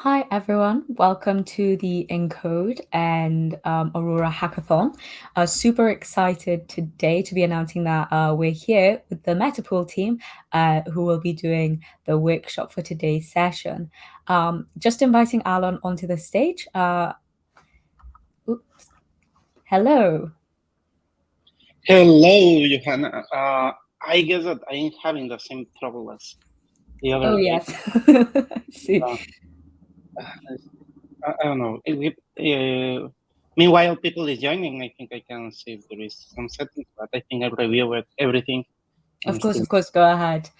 Hi everyone, welcome to the Encode and Aurora Hackathon. Super excited today to be announcing that we're here with the Metapool team who will be doing the workshop for today's session. Just inviting Alan onto the stage. Oops. Hello. Hello, Johanna. I guess that I'm having the same trouble as the other Oh, day. yes. See. I don't know. Meanwhile, people is joining. I think I can see if there is some settings, but I think I reviewed everything. Of course, go ahead.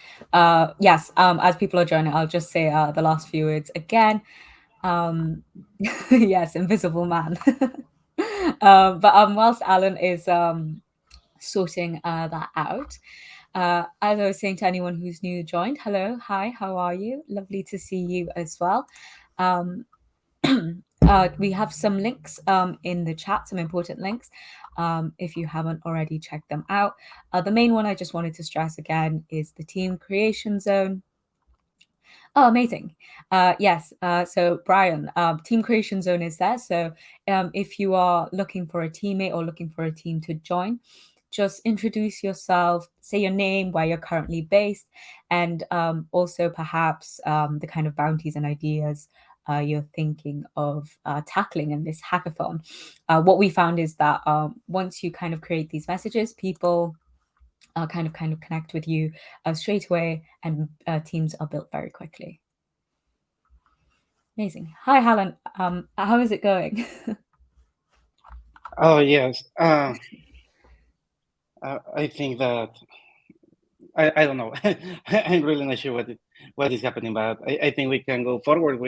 Yes, as people are joining, I'll just say the last few words again. Yes, invisible man. But whilst Alan is sorting that out, as I was saying to anyone who's new joined, hello, hi, how are you? Lovely to see you as well. We have some links in the chat, some important links, if you haven't already checked them out. The main one I just wanted to stress again is the team creation zone. Oh, amazing. Yes. So Brian, team creation zone is there. So if you are looking for a teammate or looking for a team to join, just introduce yourself, say your name, where you're currently based, and also perhaps the kind of bounties and ideas you're thinking of tackling in this hackathon. What we found is that once you kind of create these messages, people kind of connect with you straight away, and teams are built very quickly. Amazing. Hi, Helen. How is it going? Oh yes. I think that I don't know. I'm really not sure what is happening, but I think we can go forward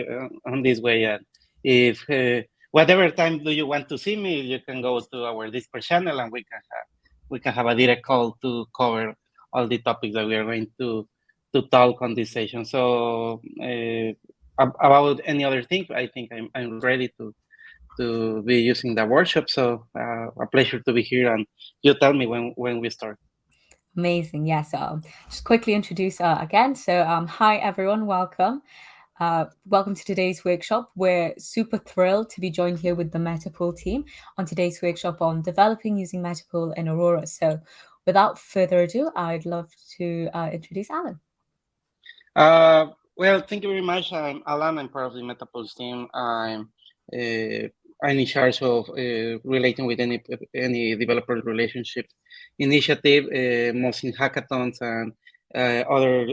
on this way. If whatever time do you want to see me, you can go to our Discord channel, and we can have a direct call to cover all the topics that we are going to talk on this session. So about any other thing, I think I'm ready to be using the workshop. So a pleasure to be here, and you tell me when we start. Amazing. Yes. Just quickly introduce again. So hi, everyone. Welcome. Welcome to today's workshop. We're super thrilled to be joined here with the Metapool team on today's workshop on developing using Metapool in Aurora. So without further ado, I'd love to introduce Alan. Well, thank you very much. I'm Alan. I'm part of the Metapulse team. I'm in charge of relating with any developer relationship initiative, mostly hackathons and other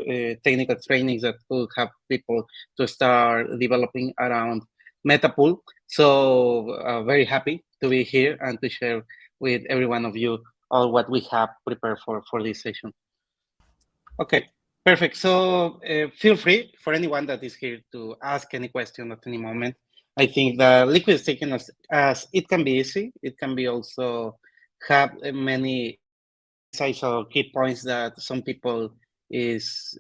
technical trainings that will help people to start developing around Metapool. So very happy to be here and to share with every one of you all what we have prepared for this session. Okay. Perfect. So feel free for anyone that is here to ask any question at any moment. I think the liquid staking as it can be easy, it can be also have many insights or key points that some people is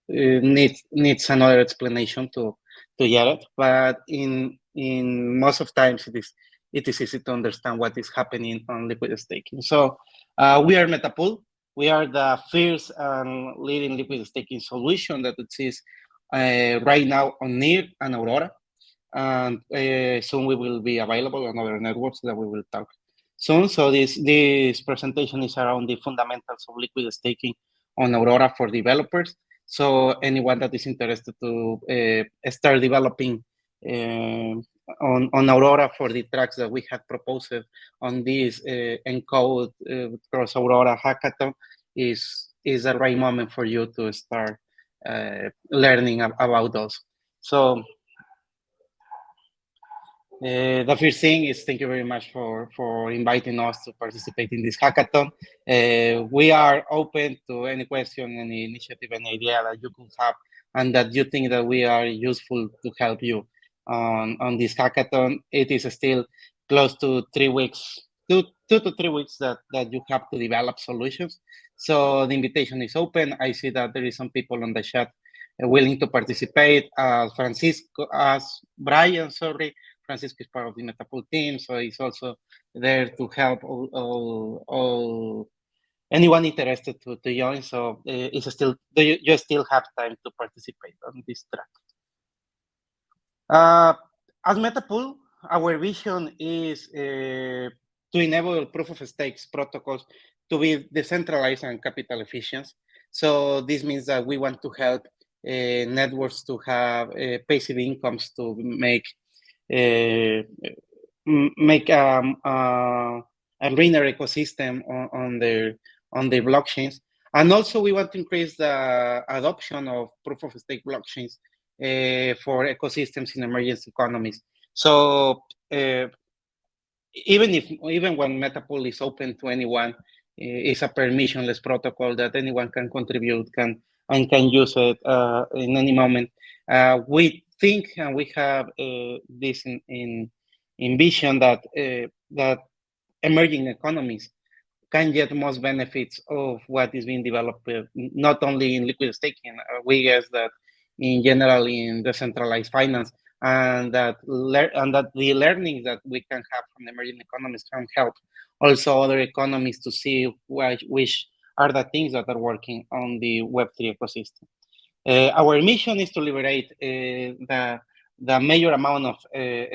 needs another explanation to get it. But in most of times it is easy to understand what is happening on liquid staking. So we are Metapool. We are the first and leading liquid staking solution that exists right now on NIR and Aurora. And soon we will be available on other networks that we will talk soon. So this presentation is around the fundamentals of liquid staking on Aurora for developers. So anyone that is interested to start developing on Aurora for the tracks that we have proposed on this Encode cross Aurora hackathon is the right moment for you to start learning about those. So the first thing is thank you very much for inviting us to participate in this hackathon. We are open to any question, any initiative, any idea that you could have, and that you think that we are useful to help you on this hackathon. It is still close to 3 weeks, 2 to 3 weeks that you have to develop solutions. So the invitation is open. I see that there is some people on the chat willing to participate. Francisco, Brian, sorry. Francisco is part of the Metapool team, so he's also there to help all anyone interested to join. So it's still you still have time to participate on this track. As Metapool, our vision is to enable proof of stakes protocols to be decentralized and capital efficient. So this means that we want to help networks to have passive incomes to make a greener ecosystem on their blockchains. And also we want to increase the adoption of proof of stake blockchains for ecosystems in emerging economies. So even when Metapool is open to anyone, it's a permissionless protocol that anyone can contribute and can use it in any moment. We think and we have this in vision that that emerging economies can get most benefits of what is being developed, not only in liquid staking. We guess that in general in decentralized finance, and that the learnings that we can have from emerging economies can help also other economies to see which are the things that are working on the Web3 ecosystem. Our mission is to liberate the major amount of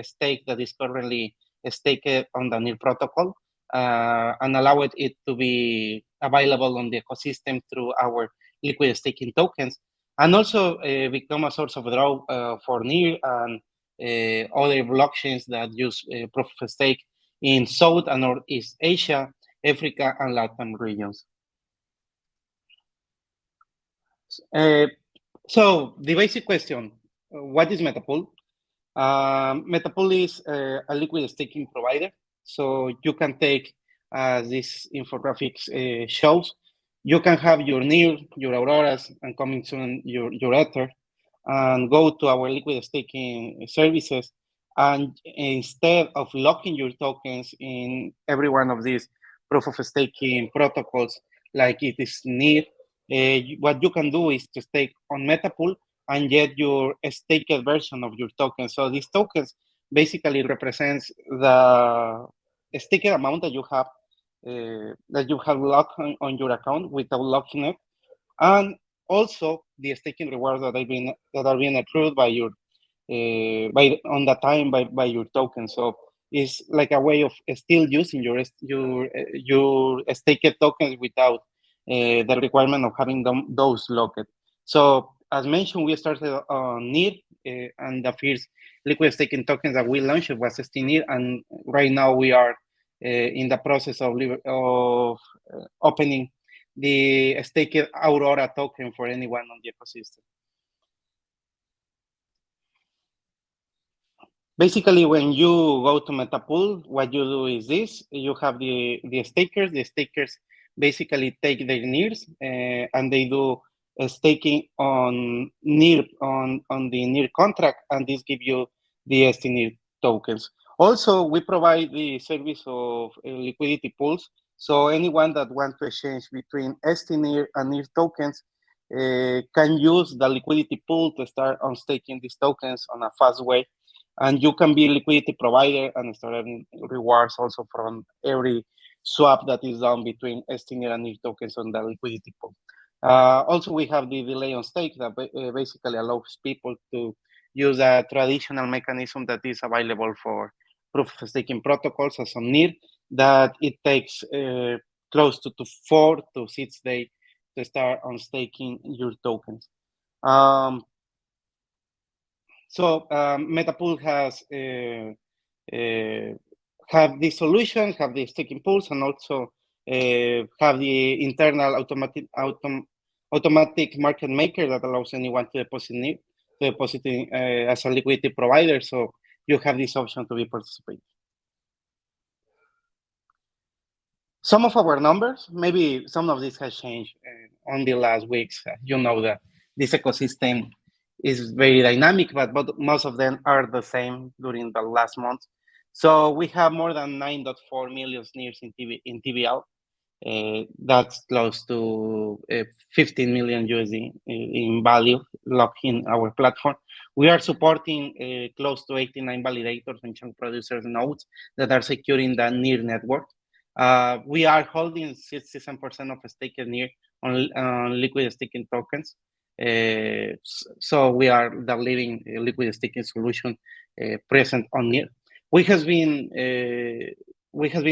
stake that is currently staked on the NIR protocol and allow it to be available on the ecosystem through our liquid staking tokens, and also become a source of draw for NIR and other blockchains that use proof of stake in South and Northeast Asia, Africa, and Latin regions. So the basic question, what is Metapool? Metapool is a liquid staking provider. So you can take, this infographics shows, you can have your NIR, your Auroras, and coming soon your Ether, and go to our liquid staking services. And instead of locking your tokens in every one of these proof of staking protocols, like it is NIR, what you can do is to stake on Metapool and get your staked version of your token. So these tokens basically represents the staked amount that you have locked on your account without locking it, and also the staking rewards that are being accrued by your on the time by your token. So it's like a way of still using your staked tokens without the requirement of having those locked. So as mentioned, we started on NIR, and the first liquid staking tokens that we launched was STNIR, and right now we are in the process of opening the staked Aurora token for anyone on the ecosystem. Basically, when you go to Metapool, what you do is this: you have the stakers. The stakers basically take their NIRs and they do staking on NIR on the NIR contract, and this gives you the STNIR tokens. Also, we provide the service of liquidity pools. So anyone that wants to exchange between STNIR and NIR tokens can use the liquidity pool to start on staking these tokens on a fast way. And you can be a liquidity provider and start earning rewards also from every swap that is done between STNIR and NIR tokens on the liquidity pool. Also, we have the delay on stake that basically allows people to use a traditional mechanism that is available for proof of staking protocols as on NIR, that it takes close to 4 to 6 days to start on staking your tokens. So Metapool has have the solution, have the staking pools, and also have the internal automatic market maker that allows anyone to deposit as a liquidity provider. So you have this option to be participating. Some of our numbers, maybe some of this has changed on the last weeks. You know that this ecosystem is very dynamic, but most of them are the same during the last month. So we have more than 9.4 million NIRs in TVL. That's close to 15 million USD in value locked in our platform. We are supporting close to 89 validators and chunk producers nodes that are securing the NIR network. We are holding 67% of staked NIR on liquid staking tokens. So we are the leading liquid staking solution present on NEAR. We have been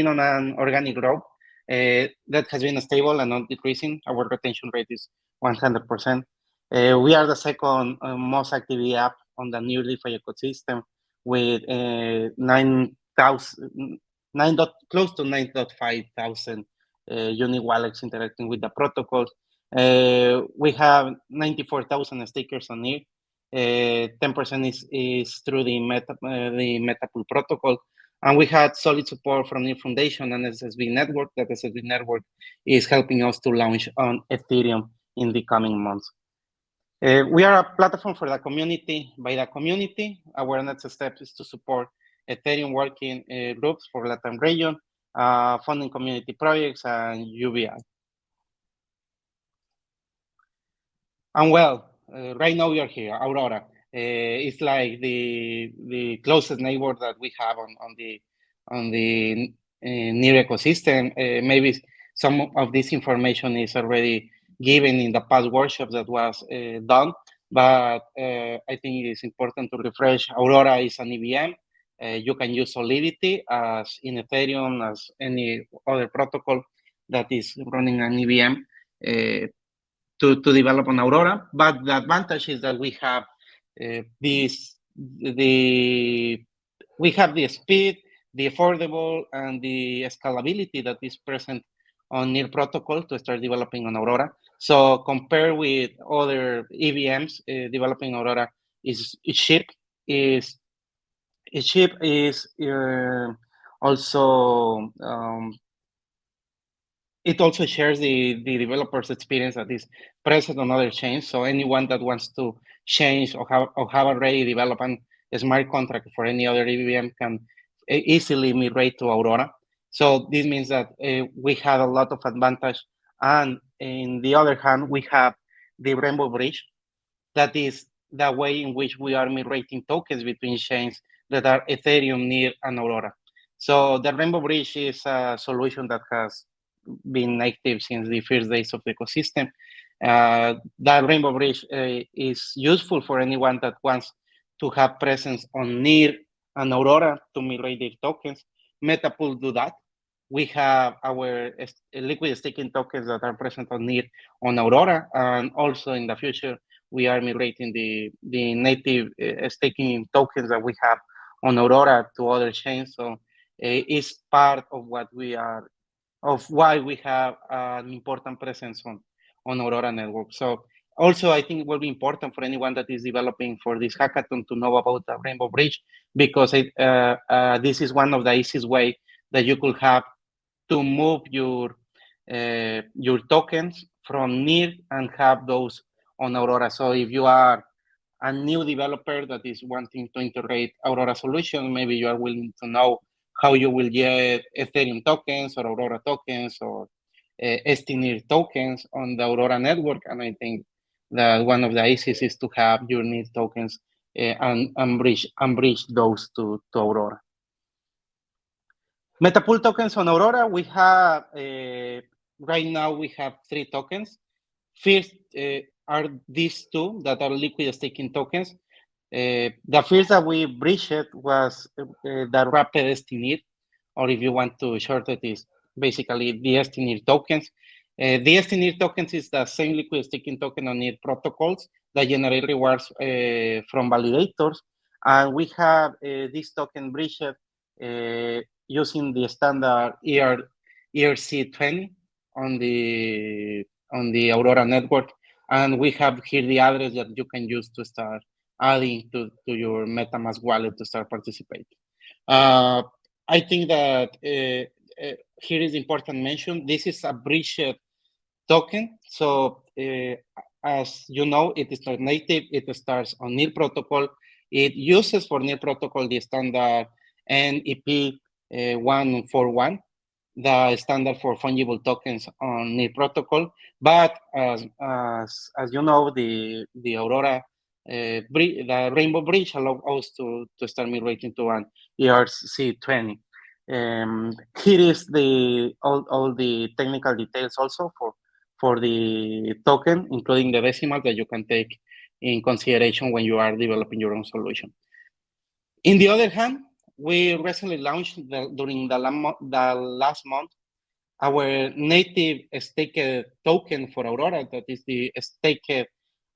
on an organic growth that has been stable and not decreasing. Our retention rate is 100%. We are the second most active app on the NEAR DeFi ecosystem with 9,000, close to 9.5 thousand unique wallets interacting with the protocol. We have 94,000 stakers on it. 10% is through the Metapool protocol. And we had solid support from the Foundation and SSB Network. That SSB Network is helping us to launch on Ethereum in the coming months. We are a platform for the community. By the community, our next step is to support Ethereum working groups for Latin region, funding community projects, and UBI. And well, right now we are here, Aurora. It's like the closest neighbor that we have on the NEAR ecosystem. Maybe some of this information is already given in the past workshops that was done, but I think it is important to refresh. Aurora is an EVM. You can use Solidity as in Ethereum, as any other protocol that is running an EVM. To develop on Aurora, but the advantage is that we have the speed, the affordable, and the scalability that is present on NEAR protocol to start developing on Aurora. So compared with other EVMs, developing Aurora is cheap. Also it also shares the developer's experience that is present on other chains. So anyone that wants to change or have already developed a smart contract for any other EVM can easily migrate to Aurora. So this means that we have a lot of advantage. And in the other hand, we have the Rainbow Bridge. That is the way in which we are migrating tokens between chains that are Ethereum, NEAR, and Aurora. So the Rainbow Bridge is a solution that has been active since the first days of the ecosystem. That Rainbow Bridge is useful for anyone that wants to have presence on NEAR and Aurora to migrate their tokens. Metapool do that. We have our liquid staking tokens that are present on NEAR on Aurora, and also in the future, we are migrating the native staking tokens that we have on Aurora to other chains. So it's part of what we are of why we have an important presence on Aurora network. So also, I think it will be important for anyone that is developing for this hackathon to know about the Rainbow Bridge, because this is one of the easiest way that you could have to move your tokens from NEAR and have those on Aurora. So if you are a new developer that is wanting to integrate Aurora solution, maybe you are willing to know how you will get Ethereum tokens or Aurora tokens or STNear tokens on the Aurora network. And I think that one of the easiest is to have your NEAR tokens and bridge those to Aurora. Metapool tokens on Aurora, we have, right now we have 3 tokens. First are these 2 that are liquid staking tokens. The first that we bridged was the rapid STNear, or if you want to short it, is basically the STNear tokens. The STNear tokens is the same liquid staking token on NEAR protocols that generate rewards from validators. And we have this token bridged using the standard ERC20 on the Aurora network. And we have here the address that you can use to start adding to your MetaMask wallet to start participating. I think that here is important mention. This is a bridged token. So as you know, it is not native. It starts on NEAR protocol. It uses for NEAR protocol the standard NEP 141, the standard for fungible tokens on NEAR protocol. But as you know, the Aurora the Rainbow Bridge allows us to start migrating to an ERC20. Here is all the technical details also for the token, including the decimal that you can take in consideration when you are developing your own solution. In the other hand, we recently launched during the last month our native staked token for Aurora, that is the staked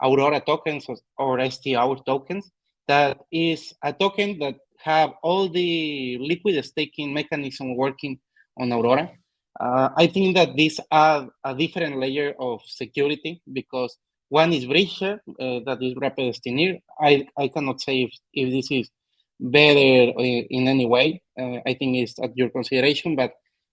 Aurora tokens or STR tokens. That is a token that have all the liquid staking mechanism working on Aurora. I think that these add a different layer of security because one is breacher, that is rapid destiny. I cannot say if this is better in any way. I think it's at your consideration, but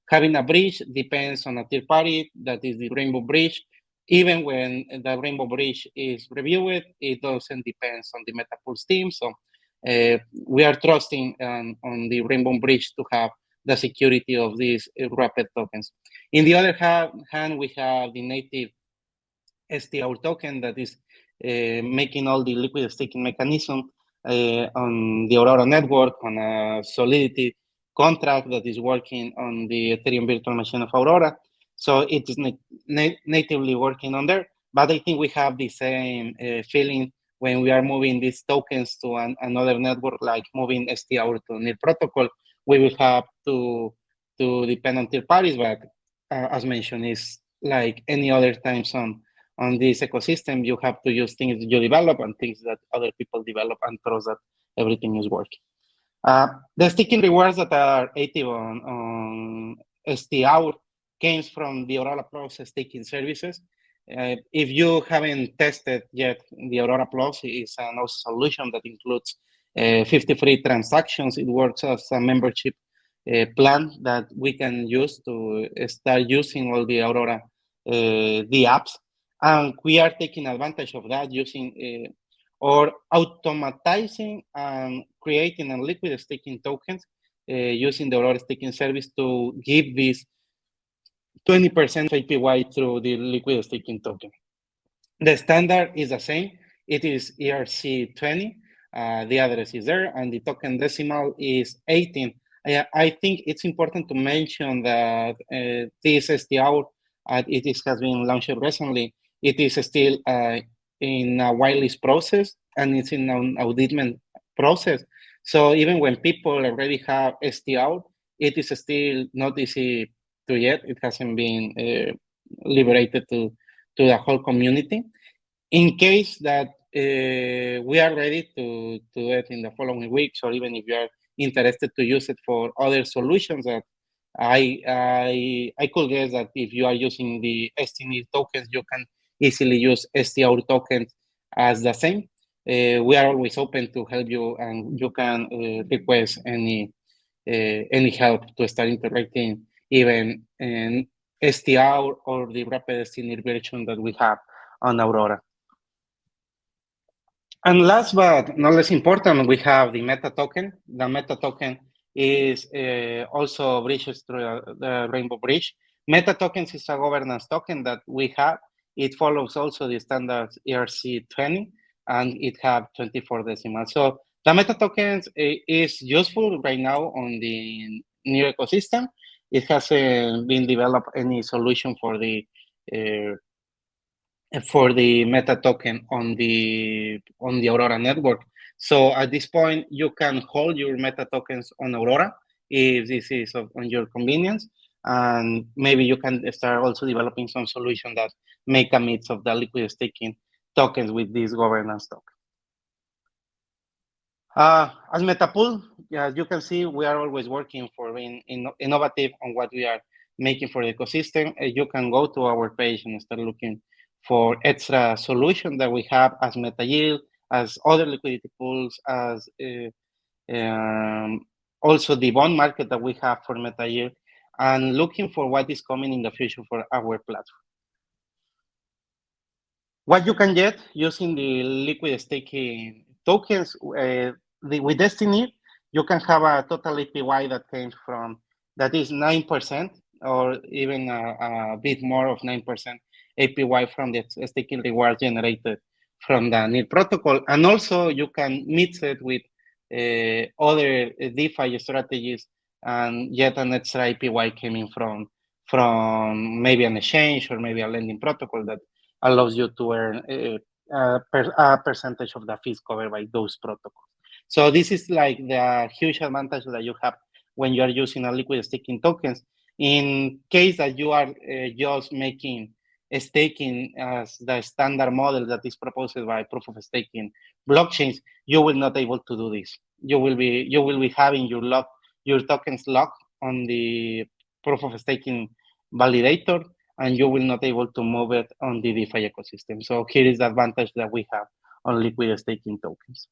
having a bridge depends on a third party, that is the Rainbow Bridge. Even when the Rainbow Bridge is reviewed, it doesn't depend on the Metapool's team. So we are trusting on the Rainbow Bridge to have the security of these rapid tokens. In the other hand, we have the native STR token that is making all the liquid staking mechanism on the Aurora network on a Solidity contract that is working on the Ethereum virtual machine of Aurora. So it is natively working on there. But I think we have the same feeling when we are moving these tokens to another network, like moving STR to NIR protocol. We will have to depend on third parties, but as mentioned, is like any other time on this ecosystem, you have to use things you develop and things that other people develop and trust that everything is working. The staking rewards that are active on STR came from the Aurora Plus staking services. If you haven't tested yet, the Aurora Plus is an awesome solution that includes 50 free transactions. It works as a membership plan that we can use to start using all the Aurora dApps. And we are taking advantage of that using or automatizing and creating a liquid staking tokens using the Aurora staking service to give this 20% APY through the liquid staking token. The standard is the same. It is ERC20. The address is there, and the token decimal is 18. I think it's important to mention that this STR, it has been launched recently. It is still in a whitelist process, and it's in an auditment process. So even when people already have STR, it is still not easy to yet. It hasn't been liberated to the whole community. In case that we are ready to do it in the following weeks, or even if you are interested to use it for other solutions, that I could guess that if you are using the STN tokens, you can easily use STR tokens as the same. We are always open to help you, and you can request any help to start interacting even in STR or the rapid STN version that we have on Aurora. And last but not less important, we have the meta token. The meta token is also bridges through the Rainbow Bridge. Meta tokens is a governance token that we have. It follows also the standard ERC20, and it have 24 decimals. So the meta tokens is useful right now on the new ecosystem. It hasn't been developed any solution for the meta token on the Aurora network. So at this point, you can hold your meta tokens on Aurora if this is on your convenience, and maybe you can start also developing some solution that make a mix of the liquid staking tokens with this governance token. As Metapool, as you can see, we are always working for being innovative on what we are making for the ecosystem. You can go to our page and start looking for extra solutions that we have as MetaYield, as other liquidity pools, as also the bond market that we have for MetaYield, and looking for what is coming in the future for our platform. What you can get using the liquid staking tokens with Destiny, you can have a total APY that came from, that is 9%, or even a bit more of 9% APY from the staking reward generated from the NIR protocol. And also you can mix it with other DeFi strategies, and yet an extra APY coming from from maybe an exchange or maybe a lending protocol that allows you to earn a percentage of the fees covered by those protocols. So this is like the huge advantage that you have when you are using a liquid staking tokens. In case that you are just making staking as the standard model that is proposed by proof of staking blockchains, you will not able to do this. You will be having your tokens locked on the proof of staking validator, and you will not able to move it on the DeFi ecosystem. So here is the advantage that we have on liquid staking tokens.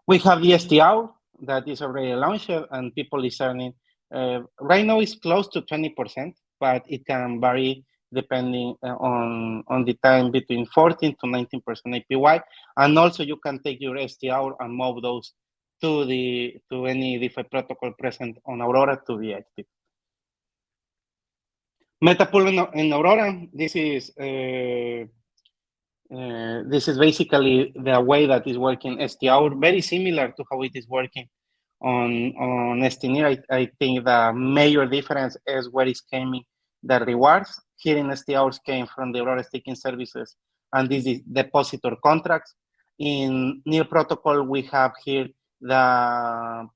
We have the STR that is already launched and people is earning. Right now it's close to 20%, but it can vary depending on the time between 14 to 19% APY. And also you can take your STR and move those to any DeFi protocol present on Aurora to be active. Metapool in Aurora, this is basically the way that is working STR, very similar to how it is working on STNIR. I think the major difference is where it's coming the rewards. Here in STRs came from the Aurora staking services, and this is depositor contracts. In NIR protocol, we have here the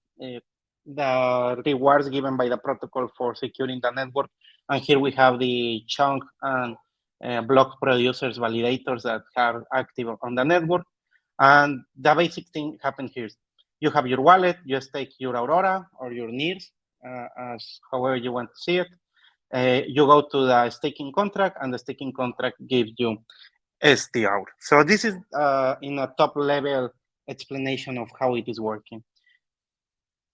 rewards given by the protocol for securing the network. And here we have the chunk and block producers validators that are active on the network. And the basic thing happened here. You have your wallet, you stake your Aurora or your NIRs, as however you want to see it. You go to the staking contract, and the staking contract gives you STR. So this is in a top level explanation of how it is working.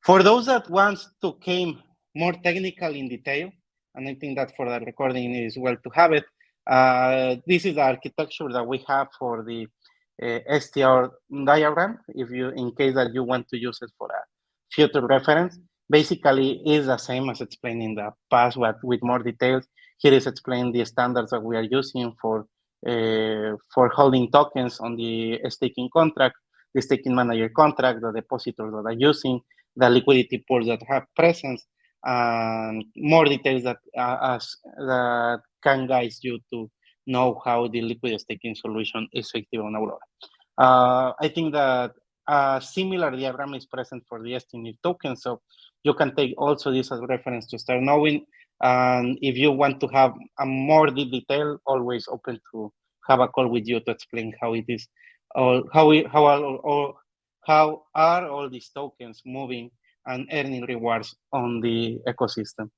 For those that want to came more technical in detail, and I think that for the recording it is well to have it, this is the architecture that we have for the STR diagram. If you, in case that you want to use it for a future reference, basically is the same as explained in the past, but with more details. Here is explained the standards that we are using for holding tokens on the staking contract, the staking manager contract, the depositors that are using, the liquidity pools that have presence, and more details that that can guide you to know how the liquid staking solution is effective on Aurora. I think that a similar diagram is present for the STNIR token, so you can take also this as reference to start knowing. And if you want to have a more deep detail, always open to have a call with you to explain how it is, how are all these tokens moving and earning rewards on the ecosystem.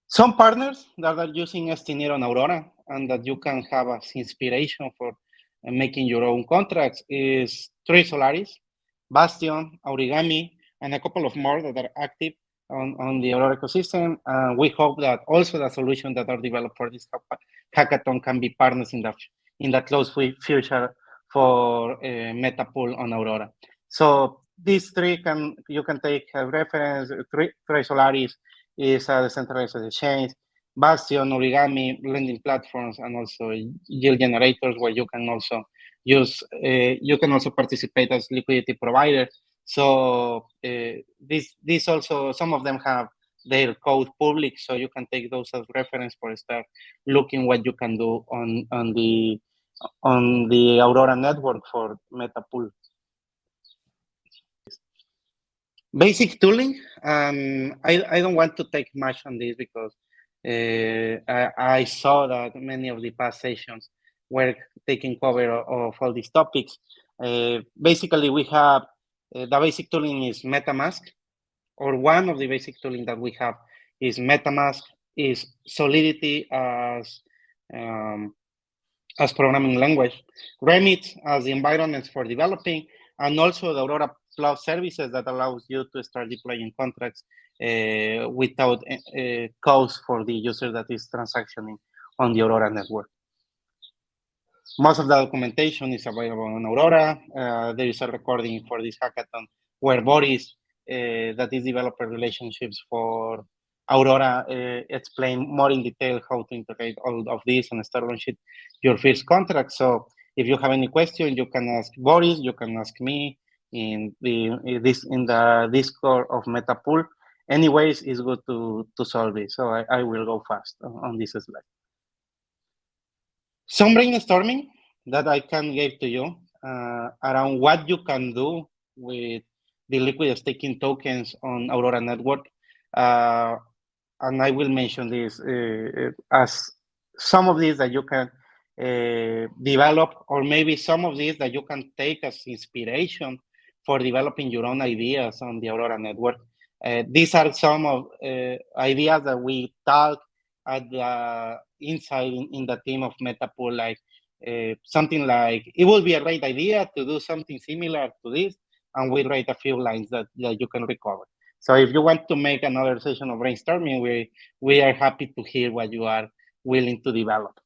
Some partners that are using STNIR on Aurora and that you can have as inspiration for making your own contracts is Three Solaris, Bastion, Origami, and a couple of more that are active on the Aurora ecosystem. We hope that also the solution that are developed for this hackathon can be partners in the close future for Metapool on Aurora. So these three you can take a reference. Three Solaris is a decentralized exchange, Bastion, Origami, lending platforms, and also yield generators where you can also use, you can also participate as liquidity provider. So this also, some of them have their code public, so you can take those as reference for start looking what you can do on the Aurora network for Metapool. Basic tooling. I don't want to take much on this because I saw that many of the past sessions were taking cover of all these topics. Basically, we have the basic tooling is MetaMask, or one of the basic tooling that we have is MetaMask, is Solidity as programming language, Remit as the environments for developing, and also the Aurora Plus services that allows you to start deploying contracts without cost for the user that is transactioning on the Aurora network. Most of the documentation is available on Aurora. There is a recording for this hackathon where Boris, that is developer relationships for Aurora, explain more in detail how to integrate all of this and start launching your first contract. So if you have any question, you can ask Boris, you can ask me in the Discord of Metapool. Anyways, it's good to solve it. So I will go fast on this slide. Some brainstorming that I can give to you around what you can do with the liquid staking tokens on Aurora network. And I will mention this as some of these that you can develop, or maybe some of these that you can take as inspiration for developing your own ideas on the Aurora network. These are some of ideas that we talk at the inside in the team of Metapool, like something like, it would be a great idea to do something similar to this, and we write a few lines that you can recover. So if you want to make another session of brainstorming, we are happy to hear what you are willing to develop.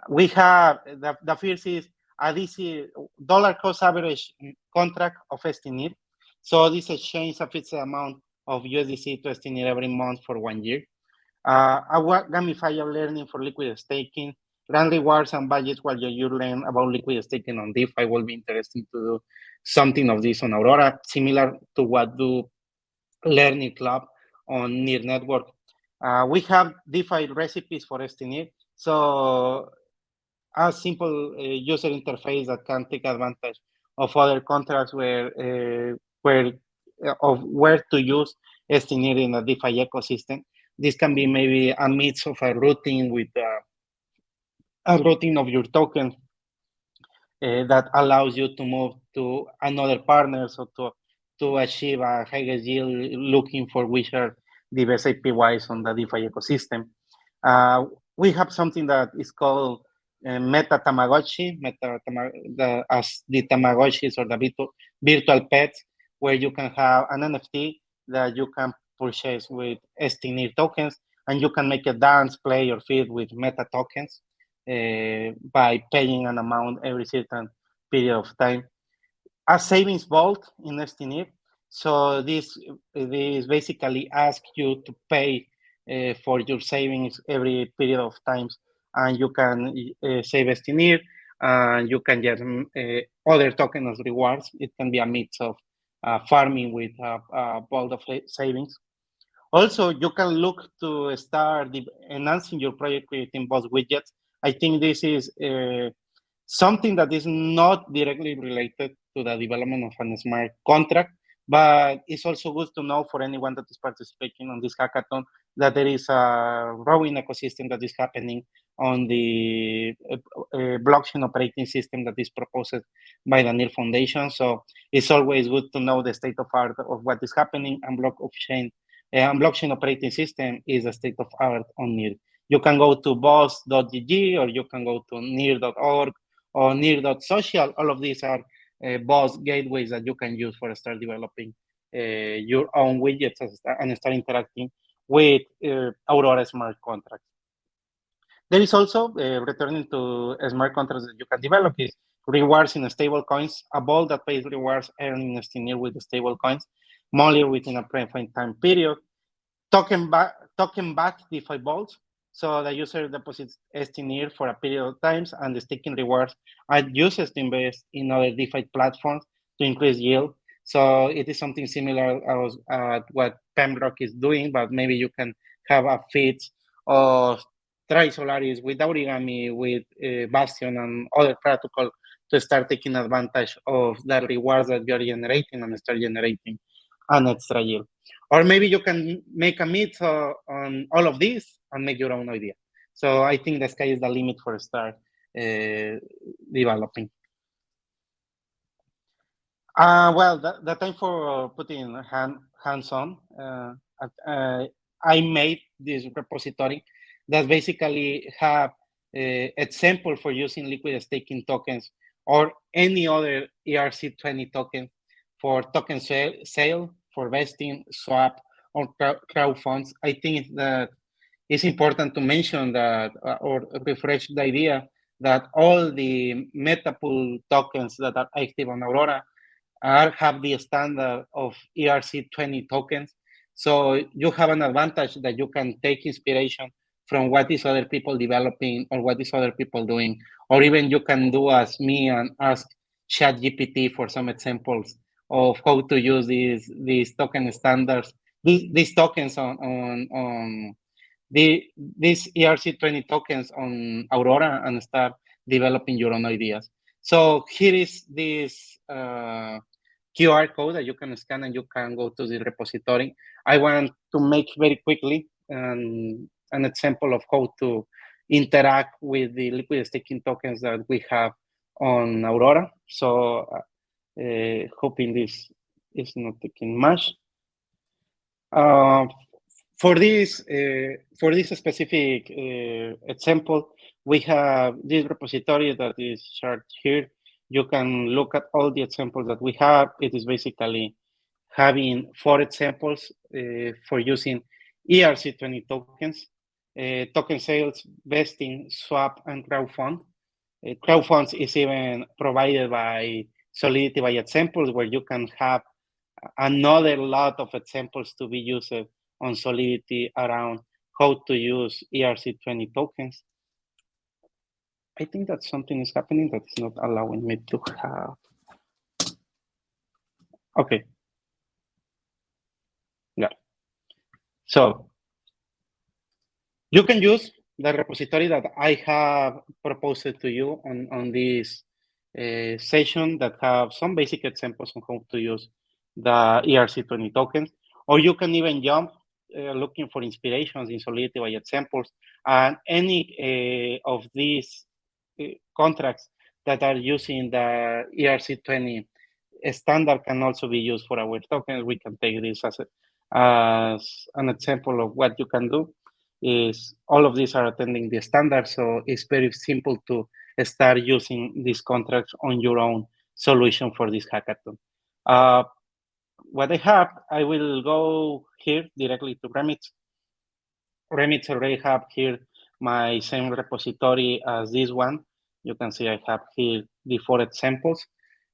We have, the first is a DC dollar cost average contract of STNIR. So this exchange a fixed amount of USDC to STNIR every month for 1 year. A gamified learning for liquid staking, grant rewards and budgets while you learn about liquid staking on DeFi. Will be interesting to do something of this on Aurora, similar to what do Learning Club on NIR network. We have DeFi recipes for STNIR. So a simple user interface that can take advantage of other contracts where to use STNIR in a DeFi ecosystem. This can be maybe a mix of a routing with a routing of your token that allows you to move to another partner, so to achieve a higher yield, looking for which are the best APYs on the DeFi ecosystem. We have something that is called Meta Tamagotchi, as the Tamagotchis or the virtual pets, where you can have an NFT that you can purchase with STNIR tokens, and you can make a dance, play, or feed with Meta tokens by paying an amount every certain period of time. A savings vault in STNIR. So this basically asks you to pay for your savings every period of times, and you can save STNIR, and you can get other token as rewards. It can be a mix of farming with a vault of savings. Also, you can look to start enhancing your project, creating boss widgets. I think this is something that is not directly related to the development of a smart contract, but it's also good to know for anyone that is participating on this hackathon that there is a growing ecosystem that is happening on the blockchain operating system that is proposed by the NIR Foundation. So it's always good to know the state of art of what is happening, and blockchain operating system is the state of art on NIR. You can go to boss.gg, or you can go to nir.org or nir.social. All of these are boss gateways that you can use for start developing your own widgets and start interacting with Aurora smart contracts. There is also, returning to smart contracts that you can develop, is rewards in stable coins, a vault that pays rewards earned in STNIR with the stable coins, monthly within a predefined time period, token back DeFi vaults. So the user deposits STNIR for a period of times, and the staking rewards are used to invest in other DeFi platforms to increase yield. So it is something similar as what Pembroke is doing, but maybe you can have a feed of Trisolaris with Origami, with Bastion and other protocol to start taking advantage of the rewards that you're generating and start generating an extra yield. Or maybe you can make a mix on all of these and make your own idea. So I think the sky is the limit for start developing. Well, the time for putting hands-on, I made this repository that basically have example for using liquid staking tokens or any other ERC20 token for token sale, for vesting, swap, or crowd funds. I think that it's important to mention that, or refresh the idea that all the Metapool tokens that are active on Aurora have the standard of ERC20 tokens. So you have an advantage that you can take inspiration from what is other people developing or what is other people doing, or even you can do as me and ask ChatGPT for some examples of how to use these token standards, these tokens on these ERC20 tokens on Aurora and start developing your own ideas. So here is this QR code that you can scan and you can go to the repository. I want to make very quickly an example of how to interact with the liquid staking tokens that we have on Aurora. So hoping this is not taking much. For this specific example, we have this repository that is shared here. You can look at all the examples that we have. It is basically having 4 examples for using ERC20 tokens, token sales, vesting, swap, and crowdfund. Crowdfunds is even provided by Solidity by examples, where you can have another lot of examples to be used on Solidity around how to use ERC20 tokens. I think that something is happening that is not allowing me to have. Okay. Yeah. So you can use the repository that I have proposed to you on this session that have some basic examples on how to use the ERC20 tokens, or you can even jump looking for inspirations in Solidity by examples, and any of these contracts that are using the ERC20 standard can also be used for our tokens. We can take this as an example of what you can do. Is all of these are attending the standard, so it's very simple to start using these contracts on your own solution for this hackathon. What I have, I will go here directly to Remits. Remits already have here my same repository as this one. You can see I have here the 4 examples.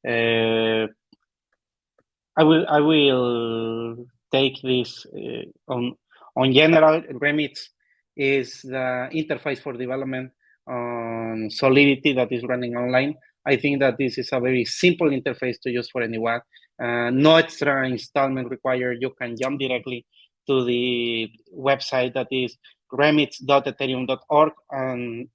I will take this on general. Remits is the interface for development on Solidity that is running online. I think that this is a very simple interface to use for anyone. No extra installment required. You can jump directly to the website that is remits.ethereum.org, and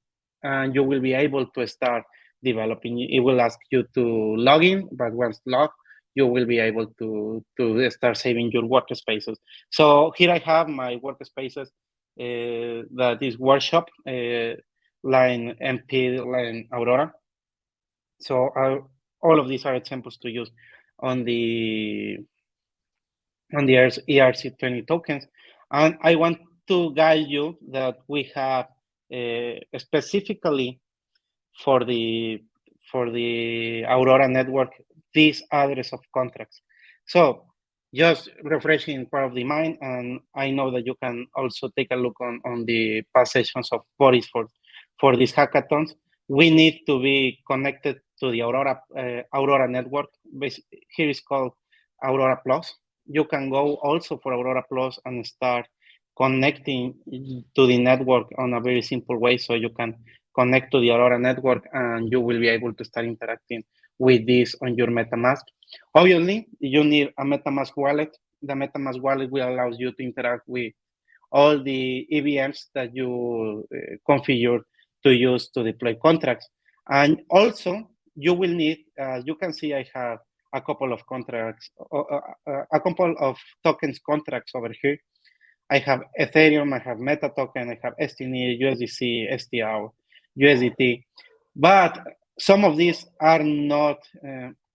you will be able to start developing. It will ask you to log in, but once logged, you will be able to start saving your workspaces. So here I have my workspaces. That is workshop, line MP, line Aurora. So all of these are examples to use on the ERC20 tokens. And I want to guide you that we have specifically for the Aurora network, this address of contracts. So just refreshing part of the mind, and I know that you can also take a look on the past sessions of Boris for these hackathons. We need to be connected to the Aurora network. Here is called Aurora Plus. You can go also for Aurora Plus and start connecting to the network on a very simple way, so you can connect to the Aurora network and you will be able to start interacting with this on your MetaMask. Obviously, you need a MetaMask wallet. The MetaMask wallet will allow you to interact with all the EVMs that you configure to use to deploy contracts. And also, you will need, you can see I have a couple of contracts, a couple of tokens contracts over here. I have Ethereum, I have Meta token, I have STNI, USDC, STR, USDT, but some of these are not,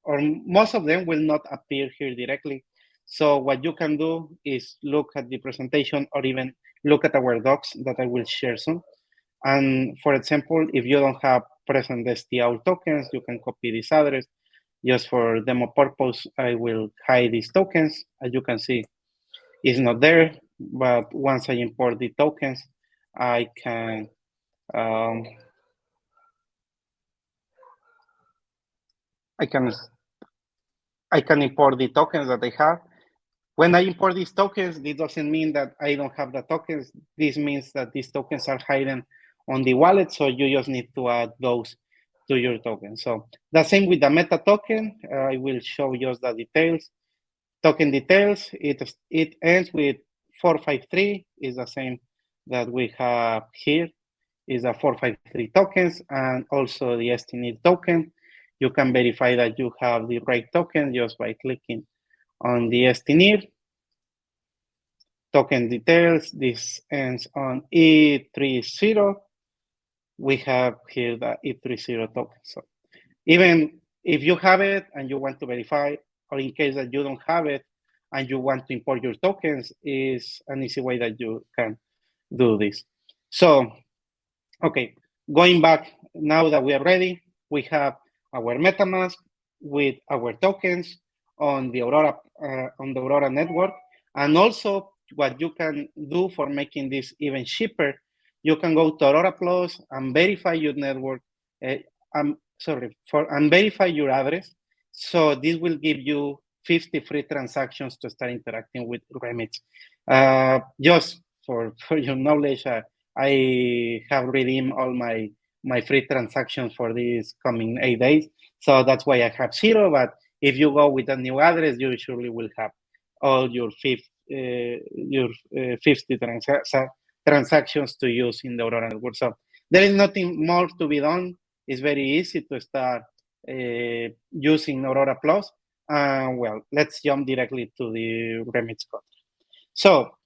or most of them will not appear here directly. So what you can do is look at the presentation or even look at our docs that I will share soon. And for example, if you don't have present STR tokens, you can copy this address. Just for demo purpose, I will hide these tokens. As you can see, it's not there, but once I import the tokens, I can import the tokens that I have. When I import these tokens, this doesn't mean that I don't have the tokens. This means that these tokens are hidden on the wallet, so you just need to add those to your token. So the same with the meta token. I will show you the details. Token details, it ends with 453, is the same that we have here, is the 453 tokens, and also the STNID token. You can verify that you have the right token just by clicking on the STNID. Token details, this ends on E30. We have here the E30 token. So even if you have it and you want to verify, or in case that you don't have it and you want to import your tokens, is an easy way that you can do this. So, okay, going back, now that we are ready, we have our MetaMask with our tokens on the Aurora network, and also what you can do for making this even cheaper, you can go to Aurora Plus and verify your network. And verify your address. So this will give you 50 free transactions to start interacting with Remits. Just for your knowledge, I have redeemed all my free transactions for these coming 8 days. So that's why I have 0. But if you go with a new address, you surely will have all your 50 transactions to use in the Aurora network. So there is nothing more to be done. It's very easy to start using Aurora Plus. Well, let's jump directly to the Remits contract. So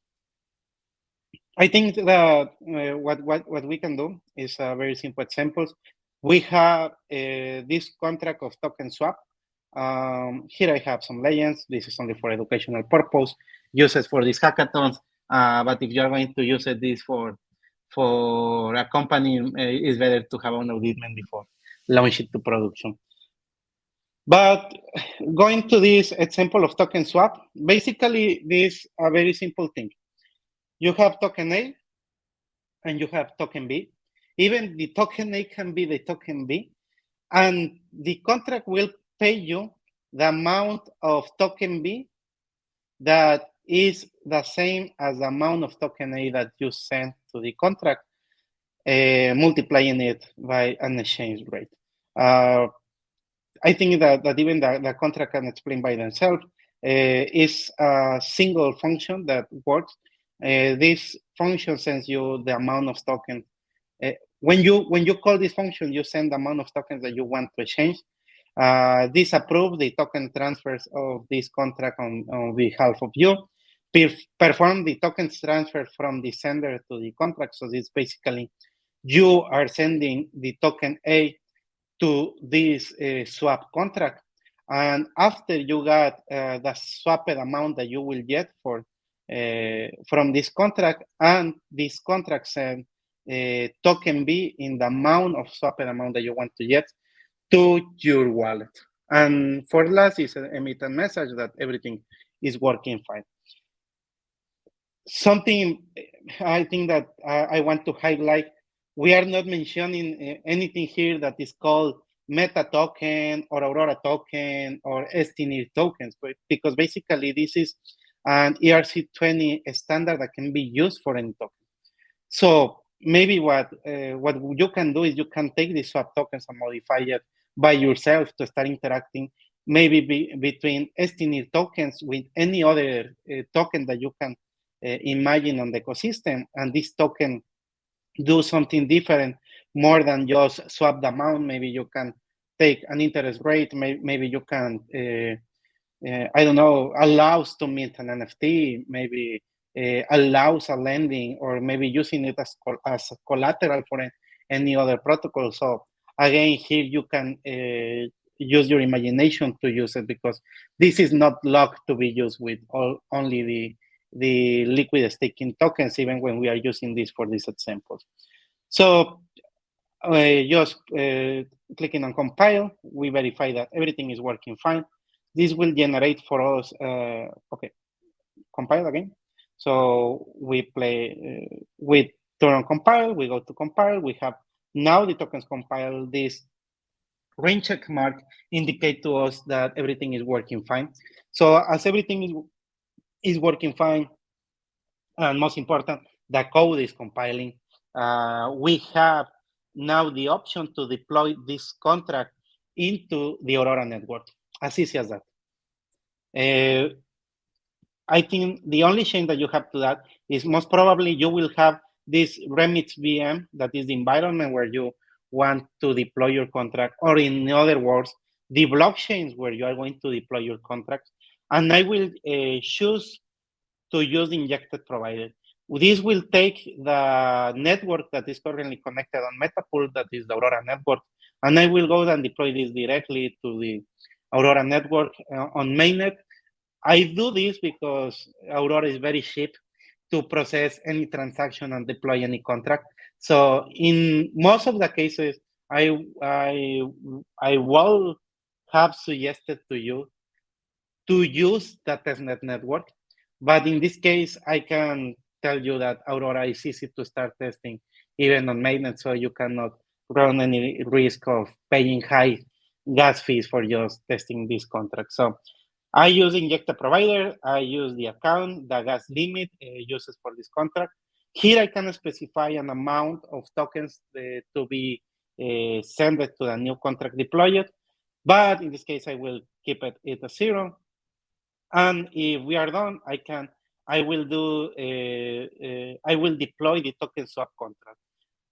I think that what we can do is a very simple examples. We have this contract of token swap. Here I have some legends. This is only for educational purpose, uses for these hackathons. But if you're going to use this for a company, it's better to have an auditment before launch it to production. But going to this example of token swap, basically this is a very simple thing. You have token A and you have token B. Even the token A can be the token B, and the contract will pay you the amount of token B that is the same as the amount of token A that you send to the contract, multiplying it by an exchange rate. I think that even the contract can explain by themselves. Is a single function that works. This function sends you the amount of tokens. When you call this function, you send the amount of tokens that you want to exchange. This approves the token transfers of this contract on behalf of you. Perform the tokens transfer from the sender to the contract. So this basically, you are sending the token A to this swap contract. And after you got the swapped amount that you will get from this contract, and this contract send token B in the amount of swapped amount that you want to get to your wallet. And for last is emit a message that everything is working fine. Something I think that I want to highlight, we are not mentioning anything here that is called meta token or Aurora token or STNID tokens, because basically this is an ERC20 standard that can be used for any token. So maybe what you can do is you can take these swap tokens and modify it by yourself to start interacting maybe between STNID tokens with any other token that you can imagine on the ecosystem, and this token do something different more than just swap the amount. Maybe you can take an interest rate, maybe you can I don't know, allows to mint an NFT, maybe allows a lending, or maybe using it as collateral for any other protocol. So again, here you can use your imagination to use it, because this is not locked to be used with only the liquid staking tokens, even when we are using this for these examples. So just clicking on compile, we verify that everything is working fine. This will generate for us, okay, compile again. So we play, we turn on compile, we go to compile, we have now the tokens compile. This rain check mark indicate to us that everything is working fine. So as everything is working fine, and most important, the code is compiling. We have now the option to deploy this contract into the Aurora network. As easy as that. I think the only change that you have to that is most probably you will have this remix VM, that is the environment where you want to deploy your contract, or in other words, the blockchains where you are going to deploy your contracts. And I will choose to use the injected provider. This will take the network that is currently connected on Metapool, that is the Aurora network, and I will go and deploy this directly to the Aurora network on mainnet. I do this because Aurora is very cheap to process any transaction and deploy any contract. So in most of the cases, I will have suggested to you to use the testnet network. But in this case, I can tell you that Aurora is easy to start testing even on mainnet, so you cannot run any risk of paying high gas fees for just testing this contract. So I use injector provider, I use the account, the gas limit uses for this contract. Here I can specify an amount of tokens to be sent to the new contract deployed, but in this case I will keep it at 0. And if we are done, I will deploy the token swap contract.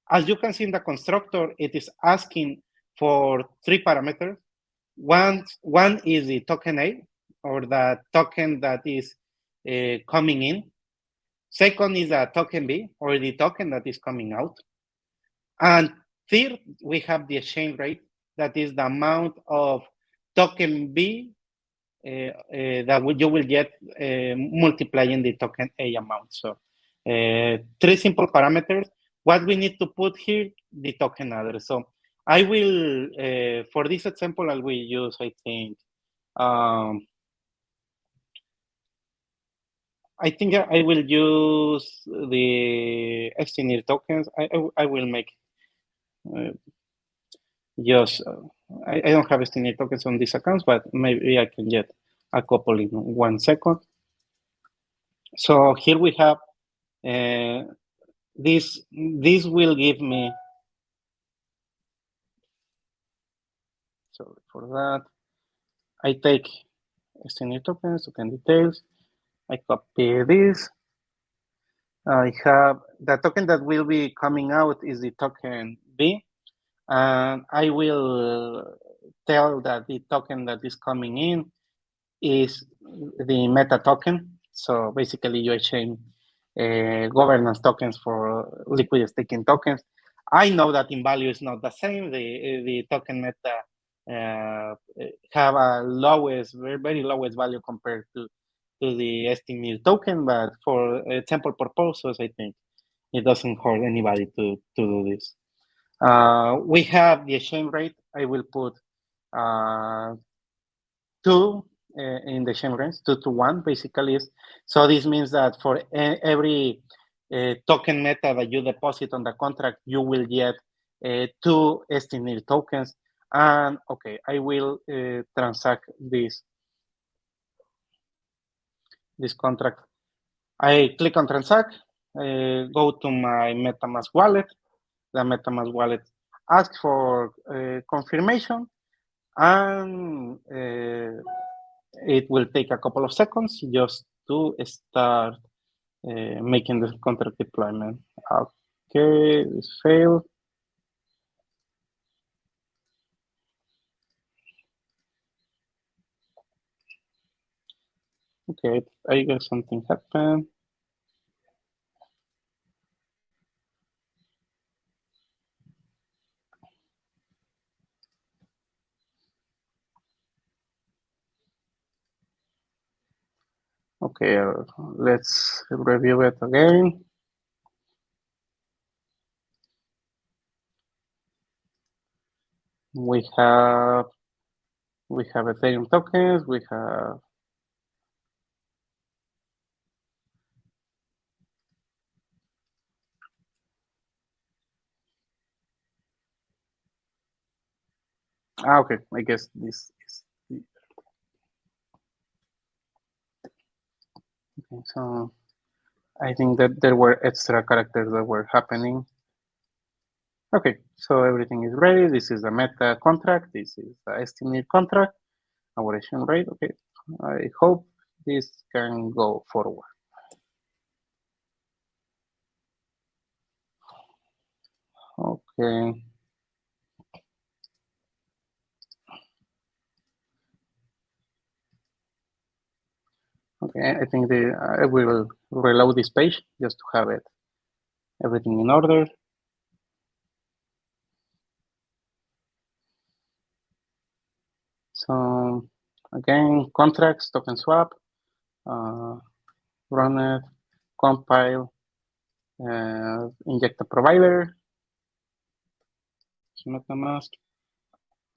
As you can see in the constructor, it is asking for 3 parameters. One is the token A, or the token that is coming in. Second is the token B, or the token that is coming out. And third, we have the exchange rate, that is the amount of token B that you will get multiplying the token A amount. So 3 simple parameters. What we need to put here, the token address. So I will, for this example, I will use, I think I will use the STNIR tokens. I will make just, I don't have STNIR tokens on these accounts, but maybe I can get a couple in 1 second. So here we have this will give me, sorry for that. I take STNIR tokens, token details. I copy this. I have the token that will be coming out is the token B. And I will tell that the token that is coming in is the meta token. So basically you exchange governance tokens for liquid staking tokens. I know that in value is not the same. The token meta have a lowest, very lowest value compared to the STNIR token, but for example purposes, I think it doesn't hurt anybody to do this. We have the exchange rate. I will put 2 in the exchange rate, 2 to 1 basically is. So this means that for every token meta that you deposit on the contract, you will get 2 STNIR tokens. And okay, I will transact this contract. I click on transact, go to my MetaMask wallet. The MetaMask wallet asks for confirmation, and it will take a couple of seconds just to start making the contract deployment. Okay, this failed. Okay, I guess something happened. Okay, let's review it again. We have Ethereum tokens, we have okay, I guess this is okay, so I think that there were extra characters that were happening. Okay, so everything is ready. This is the meta contract. This is the estimate contract. Operation rate. Okay, I hope this can go forward. Okay. Okay, I think I will reload this page just to have it everything in order. So again, contracts, token swap, run it, compile, inject a provider, MetaMask.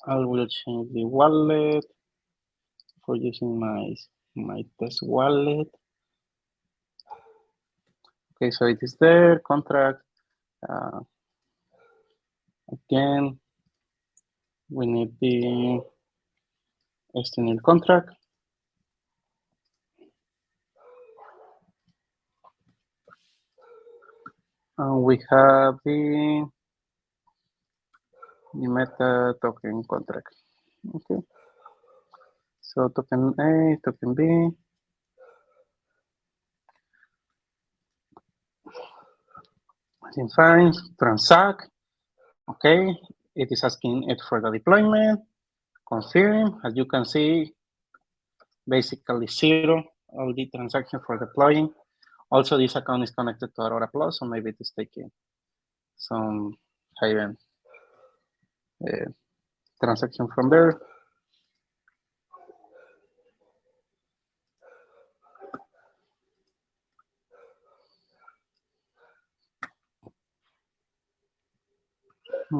I will change the wallet for using my test wallet. Okay, so it is there, contract. Again, we need the external contract. And we have the meta token contract. Okay. So token A, token B. It's fine. Transact. Okay. It is asking it for the deployment. Confirm. As you can see, basically 0. All the transaction for deploying. Also, this account is connected to Aurora Plus, so maybe it is taking some high-end transaction from there.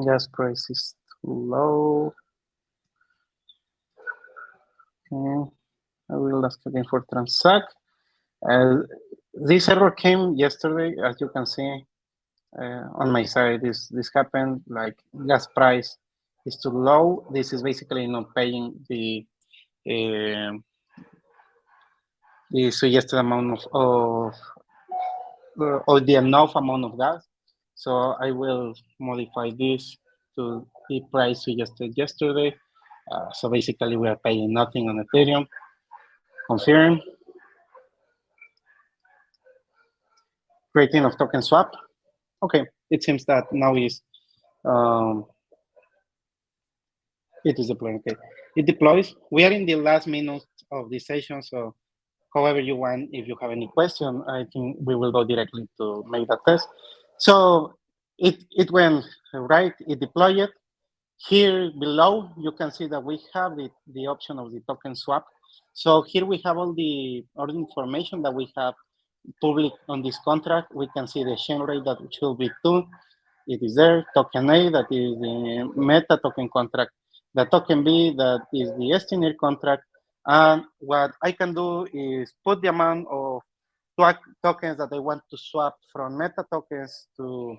Gas price is too low. Okay. I will ask again for transact. This error came yesterday, as you can see on my side. This happened, like gas price is too low. This is basically not paying the suggested amount of or the enough amount of gas. So I will modify this to the price suggested yesterday. So basically we are paying nothing on Ethereum. Confirm. Creating of token swap. Okay, it seems that now is it is deploying. Okay, it deploys. We are in the last minutes of this session, so however you want, if you have any question, I think we will go directly to make that test. So it went right. It deployed. Here below, you can see that we have the option of the token swap. So here we have all the information that we have public on this contract. We can see the exchange rate that should be 2. It is there. Token A, that is the meta token contract. The token B, that is the estimate contract. And what I can do is put the amount of tokens that I want to swap from meta tokens to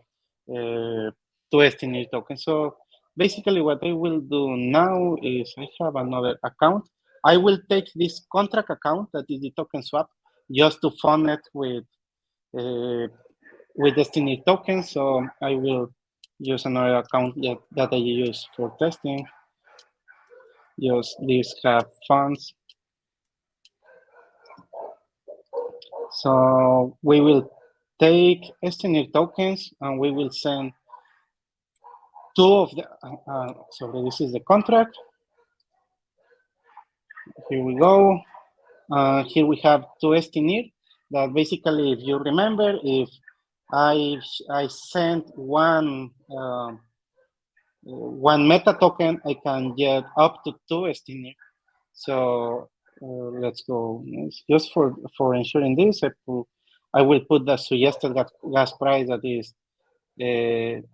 estimate tokens. So basically what I will do now is I have another account. I will take this contract account, that is the token swap, just to fund it with estimate tokens. So I will use another account that I use for testing. Use these have funds. So we will take estimate tokens and we will send 2 of the, sorry, this is the contract. Here we go. Here we have 2 estimate that basically, if you remember, if I send one meta token, I can get up to 2 estimate. So let's go. Just for ensuring this, I will put the suggested gas price that is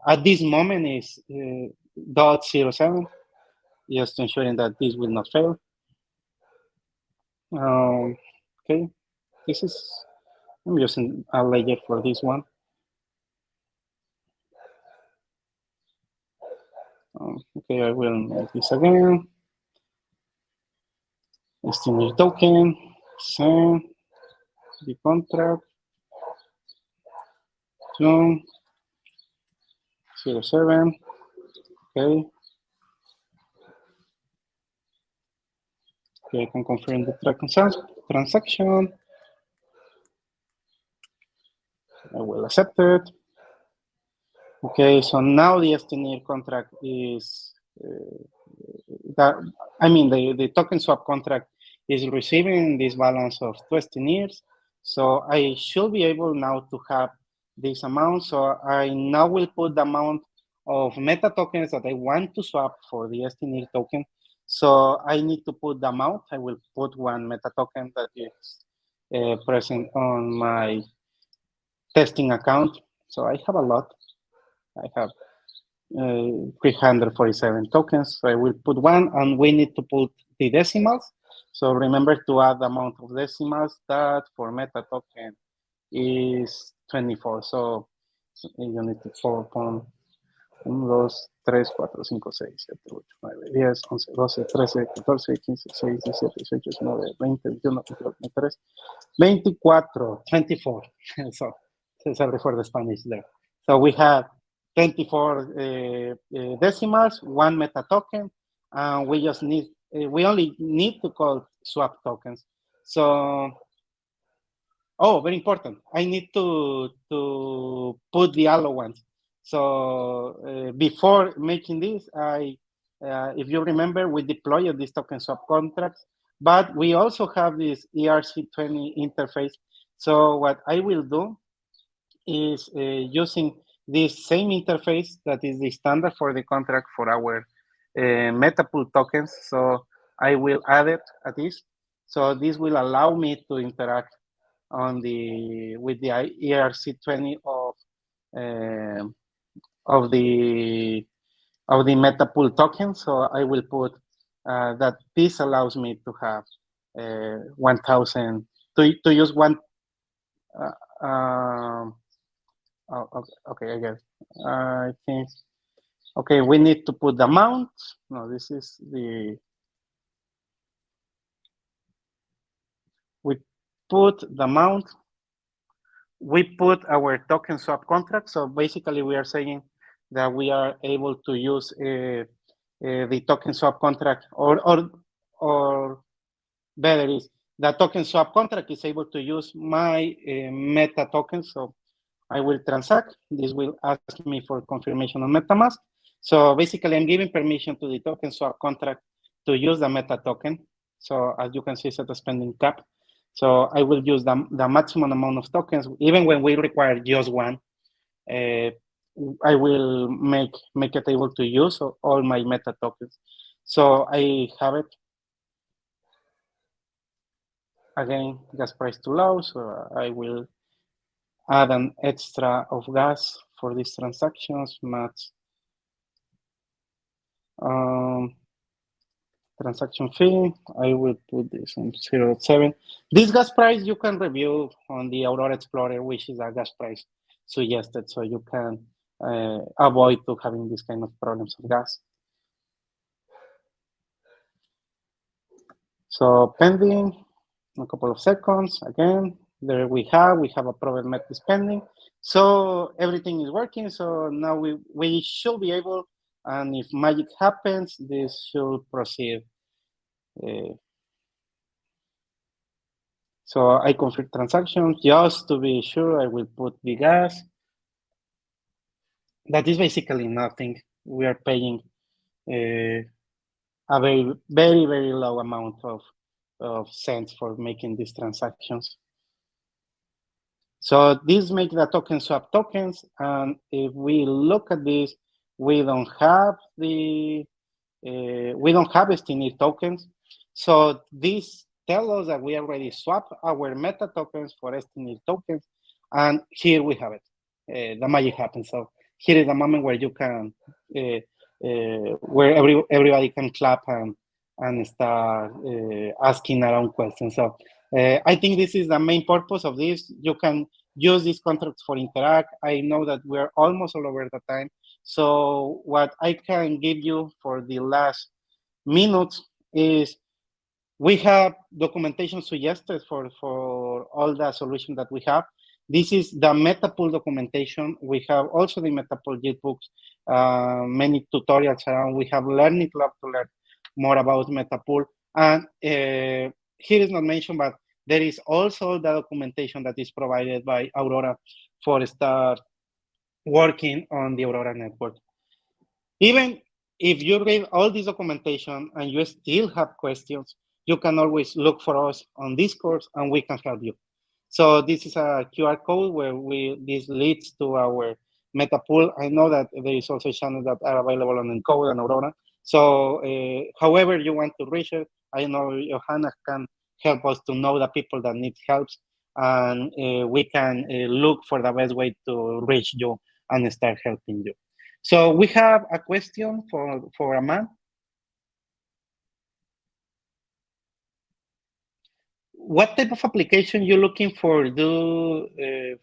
at this moment is 0.07, just ensuring that this will not fail. Okay, I'm using a layer for this one. Okay, I will make this again. Estimate token, send the contract to 07. Okay. Okay, I can confirm the transaction. I will accept it. Okay, so now the STNIR contract is the token swap contract is receiving this balance of 2 STNIRs. So I should be able now to have this amount. So I now will put the amount of meta tokens that I want to swap for the STNIR token. So I need to put the amount. I will put one meta token that is present on my testing account. So I have a lot. I have 347 tokens. So I will put one, and we need to put the decimals. So remember to add the amount of decimals that for meta token is 24. So you need to 4.1, 2, 3, 4, 5, 6, 7, 8, 9, 10, 11, 12, 13, 14, 15, 16, 17, 18, 19, 20, 21, 22, 23, 24. So sorry for the Spanish there. So we have 24 decimals, one meta token, and we just need, we only need to call swap tokens. So, oh, very important. I need to put the allowance. So before making this, if you remember, we deployed this token swap contracts, but we also have this ERC20 interface. So what I will do is using this same interface that is the standard for the contract for our metapool tokens. So I will add it at this. So this will allow me to interact on with the ERC20 of the metapool token. So I will put that this allows me to have 1,000 to use one. Okay, I guess. I think. Okay, we need to put the amount. No, this is the. We put the amount. We put our token swap contract. So basically, we are saying that we are able to use the token swap contract, or better is the token swap contract is able to use my meta token. So I will transact. This will ask me for confirmation on MetaMask. So basically, I'm giving permission to the token swap contract to use the meta token. So as you can see, set a spending cap. So I will use the maximum amount of tokens, even when we require just one. I will make it able to use all my meta tokens. So I have it. Again, gas price too low, so I will add an extra of gas for these transactions, match transaction fee. I will put this on 0.7. This gas price you can review on the Aurora Explorer, which is a gas price suggested, so you can avoid to having this kind of problems of gas. So pending, a couple of seconds, again, there we have approved meta spending. So everything is working, so now we should be able, and if magic happens, this should proceed. So I confirm transactions, just to be sure, I will put the gas. That is basically nothing. We are paying a very, very, very low amount of cents for making these transactions. So these make the token swap tokens, and if we look at this, we don't have STNIR tokens. So this tells us that we already swapped our meta tokens for STNIR tokens, and here we have it. The magic happens. So here is the moment where you can, where everybody can clap and start asking around questions. So I think this is the main purpose of this. You can use these contracts for Interact. I know that we're almost all over the time. So what I can give you for the last minutes is we have documentation suggested for all the solutions that we have. This is the Metapool documentation. We have also the Metapool Gitbooks, many tutorials around. We have Learning Club to learn more about Metapool. And here is not mentioned, but there is also the documentation that is provided by Aurora for start working on the Aurora network. Even if you read all this documentation and you still have questions, you can always look for us on Discord and we can help you. So this is a QR code where this leads to our meta pool. I know that there is also channels that are available on Encode and Aurora. So however you want to reach it, I know Johanna can help us to know the people that need help, and we can look for the best way to reach you and start helping you. So we have a question for Aman. What type of application you looking for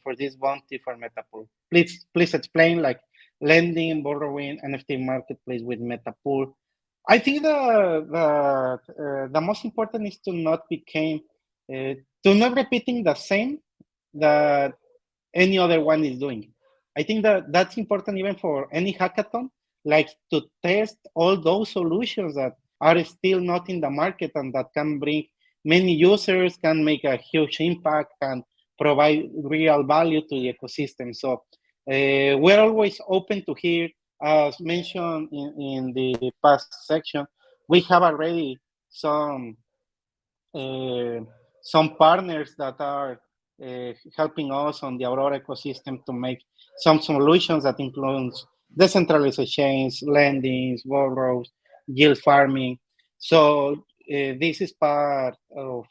for this bounty for Metapool? Please explain, like lending, borrowing, NFT marketplace with Metapool. I think the most important is to not become to not repeating the same that any other one is doing. I think that that's important even for any hackathon, like to test all those solutions that are still not in the market and that can bring many users, can make a huge impact, can provide real value to the ecosystem. So we're always open to hear, as mentioned in the past section, we have already uh, some partners that are helping us on the Aurora ecosystem to make some solutions that includes decentralized exchange, lendings, borrows, yield farming. So this is part of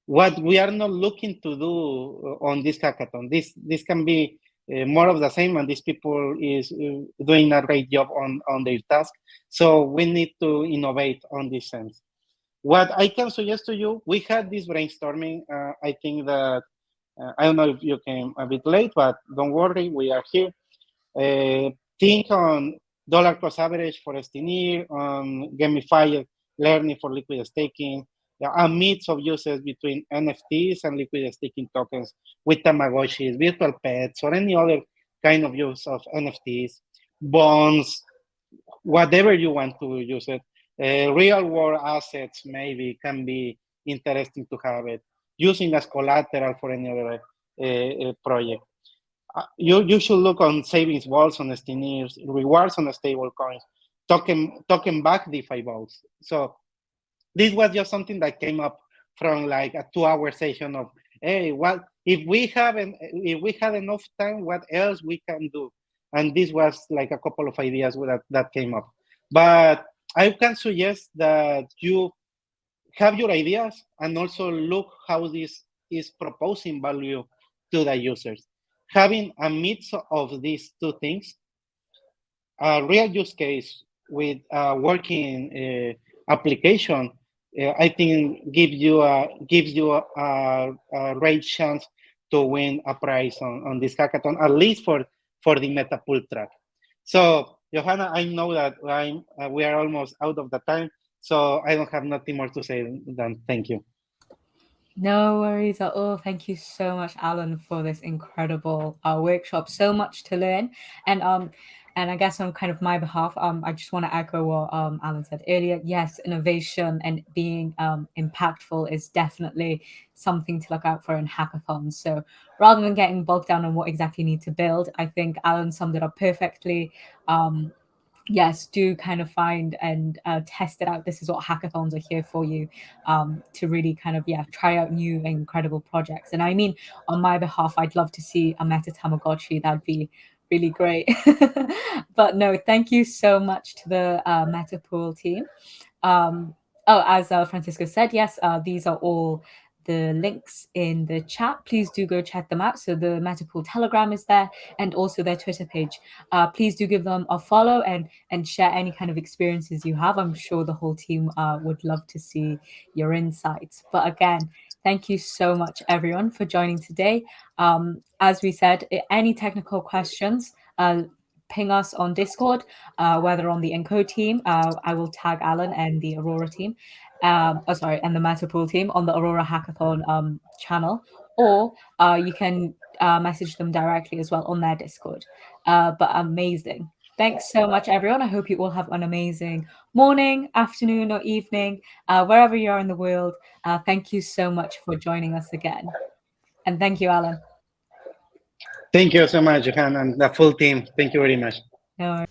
what we are not looking to do on this hackathon. This can be more of the same, and these people is doing a great job on their task. So we need to innovate on this sense. What I can suggest to you, we had this brainstorming. I think that, I don't know if you came a bit late, but don't worry, we are here. Think on dollar cost average for STNIR, on gamified learning for liquid staking, a mix of uses between NFTs and liquid staking tokens with Tamagotchis, virtual pets, or any other kind of use of NFTs, bonds, whatever you want to use it. Real world assets maybe can be interesting to have it, using as collateral for any other project. You should look on savings vaults on STNIRs, rewards on stable coins, token back DeFi vaults. So this was just something that came up from like a 2-hour session of, hey, what if we had enough time, what else we can do? And this was like a couple of ideas that came up. But I can suggest that you have your ideas and also look how this is proposing value to the users. Having a mix of these two things, a real use case with a working application, I think gives you a great chance to win a prize on this hackathon, at least for the Metapool track. So, Johanna, I know that we are almost out of the time, so I don't have nothing more to say than thank you. No worries at all. Thank you so much, Alan, for this incredible workshop. So much to learn, and I guess on kind of my behalf, I just want to echo what Alan said earlier. Yes, innovation and being impactful is definitely something to look out for in hackathons. So rather than getting bogged down on what exactly you need to build, I think Alan summed it up perfectly. Yes, do kind of find and test it out. This is what hackathons are here for you, to really kind of, yeah, try out new and incredible projects. And I mean, on my behalf, I'd love to see a meta Tamagotchi. That'd be really great. But no, thank you so much to the Metapool team. Oh, as Francisco said, yes, these are all the links in the chat. Please do go check them out. So the Metapool Telegram is there, and also their Twitter page. Please do give them a follow and share any kind of experiences you have. I'm sure the whole team would love to see your insights. But again, thank you so much, everyone, for joining today. As we said, any technical questions, ping us on Discord, whether on the Encode team. I will tag Alan and the Aurora team, and the Metapool team on the Aurora Hackathon channel, or you can message them directly as well on their Discord. But amazing. Thanks so much, everyone. I hope you all have an amazing morning, afternoon, or evening, wherever you are in the world. Thank you so much for joining us again. And thank you, Alan. Thank you so much, Johan, and the full team. Thank you very much. No worries.